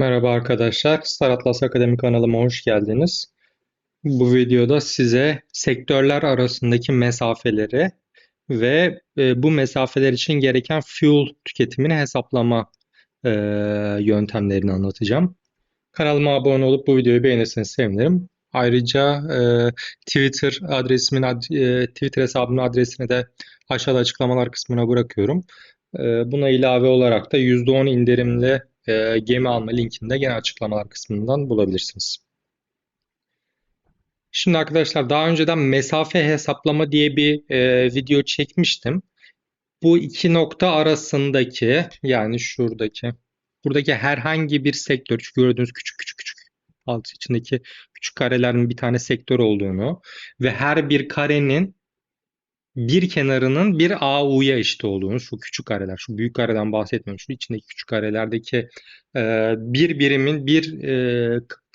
Merhaba arkadaşlar, Star Atlas Akademi kanalıma hoş geldiniz. Bu videoda size sektörler arasındaki mesafeleri ve bu mesafeler için gereken fuel tüketimini hesaplama e, yöntemlerini anlatacağım. Kanalıma abone olup bu videoyu beğenirseniz sevinirim. Ayrıca Twitter hesabımın adresini de aşağıda açıklamalar kısmına bırakıyorum. Buna ilave olarak da %10 indirimli gemi alma linkini de gene açıklamalar kısmından bulabilirsiniz. Şimdi arkadaşlar daha önceden mesafe hesaplama diye bir video çekmiştim. Bu iki nokta arasındaki yani buradaki herhangi bir sektör, şu gördüğünüz küçük küçük küçük alt içindeki küçük karelerin bir tane sektör olduğunu ve her bir karenin bir kenarının bir AU'ya eşit olduğunu, şu küçük kareler, şu büyük kareden bahsetmiyorum, şu içindeki küçük karelerdeki bir birimin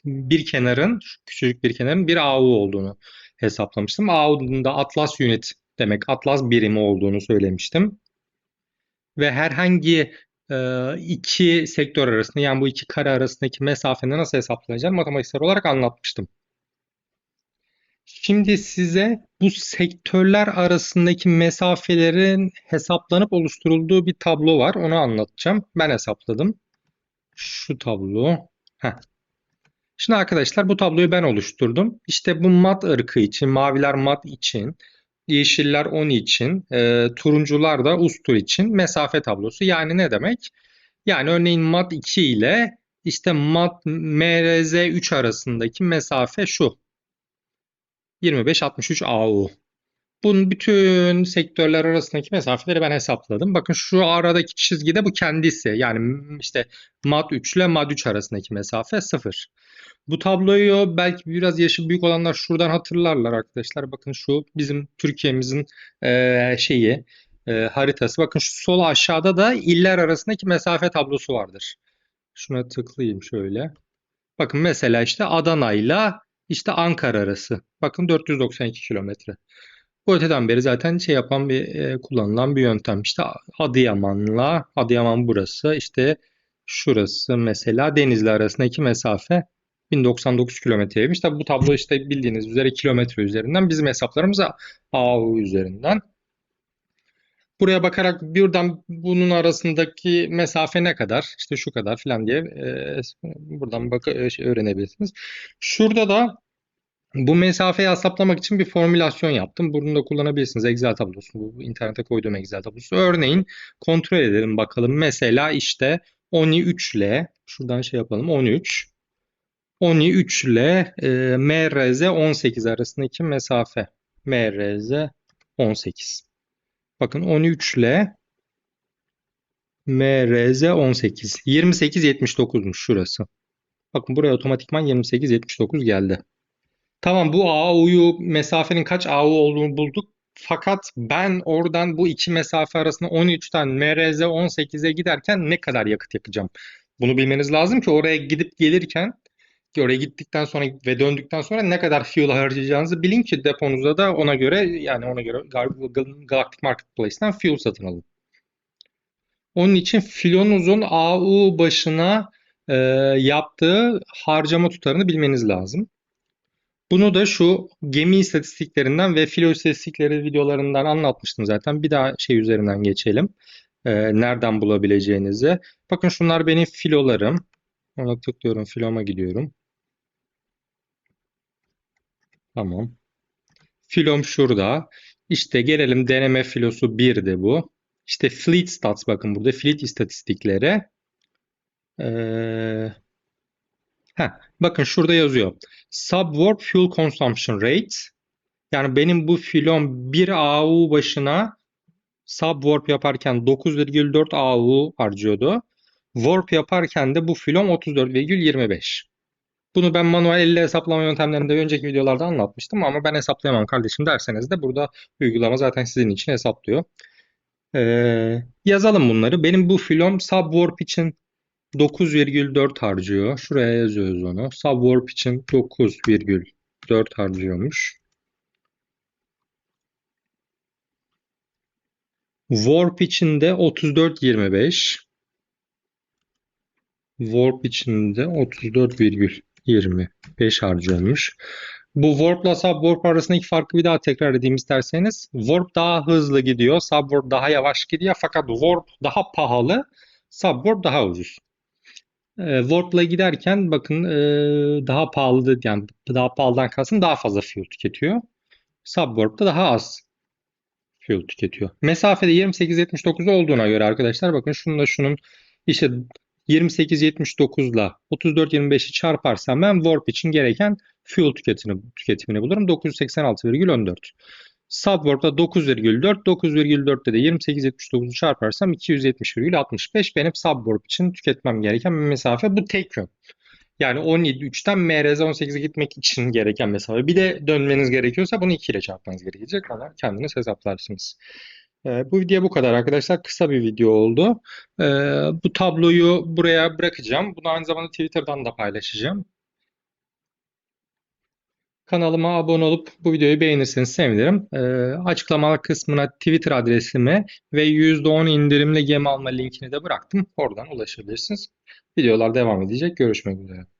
bir kenarın, şu küçücük bir kenarın bir AU olduğunu hesaplamıştım. AU'nun da Atlas Unit demek, Atlas birimi olduğunu söylemiştim. Ve herhangi iki sektör arasında yani bu iki kare arasındaki mesafenin nasıl hesaplanacağını matematiksel olarak anlatmıştım. Şimdi size bu sektörler arasındaki mesafelerin hesaplanıp oluşturulduğu bir tablo var. Onu anlatacağım. Ben hesapladım. Şu tablo. Heh. Şimdi arkadaşlar bu tabloyu ben oluşturdum. İşte bu mat ırkı için, maviler mat için, yeşiller on için, turuncular da ustur için mesafe tablosu. Yani ne demek? Yani örneğin mat 2 ile işte mat MRZ 3 arasındaki mesafe şu. 25-63 AU. Bunun bütün sektörler arasındaki mesafeleri ben hesapladım. Bakın şu aradaki çizgi de bu kendisi. Yani işte mat 3 ile mat 3 arasındaki mesafe 0. Bu tabloyu belki biraz yaşı büyük olanlar şuradan hatırlarlar arkadaşlar. Bakın şu bizim Türkiye'mizin haritası. Bakın şu sol aşağıda da iller arasındaki mesafe tablosu vardır. Şuna tıklayayım şöyle. Bakın mesela işte Adana ile işte Ankara arası. Bakın 492 kilometre. Bu öteden beri zaten kullanılan bir yöntem. İşte Adıyaman burası, işte şurası mesela Denizli arasındaki mesafe 1099 kilometreymiş. Tabi bu tablo işte bildiğiniz üzere kilometre üzerinden, bizim hesaplarımız AU üzerinden. Buraya bakarak buradan bunun arasındaki mesafe ne kadar? İşte şu kadar falan diye buradan öğrenebilirsiniz. Şurada da bu mesafeyi hesaplamak için bir formülasyon yaptım. Bunu da kullanabilirsiniz. Excel tablosu. Bu internete koyduğum Excel tablosu. Örneğin kontrol edelim bakalım. Mesela işte ONI 3 ile şuradan şey yapalım. ONI 3 ile MRZ 18 arasındaki mesafe. MRZ 18. Bakın 13 ile MRZ 18. 28-79'muş şurası. Bakın buraya otomatikman 28-79 geldi. Tamam, bu mesafenin kaç AU olduğunu bulduk. Fakat ben oradan bu iki mesafe arasında 13'ten MRZ 18'e giderken ne kadar yakıt yakacağım? Bunu bilmeniz lazım ki oraya gidip gelirken, ki oraya gittikten sonra ve döndükten sonra ne kadar fuel harcayacağınızı bilin ki deponuzda da ona göre Galactic Marketplace'ten fuel satın alın. Onun için filonuzun AU başına e, yaptığı harcama tutarını bilmeniz lazım. Bunu da şu gemi istatistiklerinden ve filo istatistikleri videolarından anlatmıştım zaten. Bir daha şey üzerinden geçelim. Nereden bulabileceğinizi. Bakın şunlar benim filolarım. Ona tıklıyorum, filoma gidiyorum. Tamam. Filom şurada. İşte gelelim, deneme filosu 1'di bu. İşte fleet stats, bakın burada fleet istatistikleri. Ee, bakın şurada yazıyor. Subwarp fuel consumption rate. Yani benim bu filom 1 AU başına subwarp yaparken 9,4 AU harcıyordu. Warp yaparken de bu filom 34,25. Bunu ben manuel elle hesaplama yöntemlerinde önceki videolarda anlatmıştım ama ben hesaplayamam kardeşim derseniz de burada uygulama zaten sizin için hesaplıyor. Yazalım bunları. Benim bu filom subwarp için 9,4 harcıyor. Şuraya yazıyoruz onu. Subwarp için 9,4 harcıyormuş. Warp için de 34,25. Warp içinde 34,25 harcıyormuş. Bu Warp'la Subwarp arasındaki farkı bir daha tekrar edeyim isterseniz. Warp daha hızlı gidiyor, Subwarp daha yavaş gidiyor. Fakat Warp daha pahalı, Subwarp daha ucuz. Warp'la giderken bakın daha pahalı, yani daha pahalıdan kastım daha fazla fuel tüketiyor. Subwarp'ta daha az fuel tüketiyor. Mesafede 28-79 olduğuna göre arkadaşlar bakın şununla şunun işte 28-79 ile 34-25'i çarparsam ben Warp için gereken fuel tüketimini bulurum. 986,14. Subwarp'ta 9,4. 9,4'te de 28-79'u çarparsam 270,65 benim Subwarp için tüketmem gereken bir mesafe. Bu tek yön. Yani 17.3'ten MRZ 18'e gitmek için gereken mesafe. Bir de dönmeniz gerekiyorsa bunu 2 ile çarpmanız gerekecek. Kadar kendiniz hesaplarsınız. Bu video bu kadar arkadaşlar. Kısa bir video oldu. Bu tabloyu buraya bırakacağım. Bunu aynı zamanda Twitter'dan da paylaşacağım. Kanalıma abone olup bu videoyu beğenirseniz sevinirim. Açıklamalar kısmına Twitter adresimi ve %10 indirimli gemi alma linkini de bıraktım. Oradan ulaşabilirsiniz. Videolar devam edecek. Görüşmek üzere.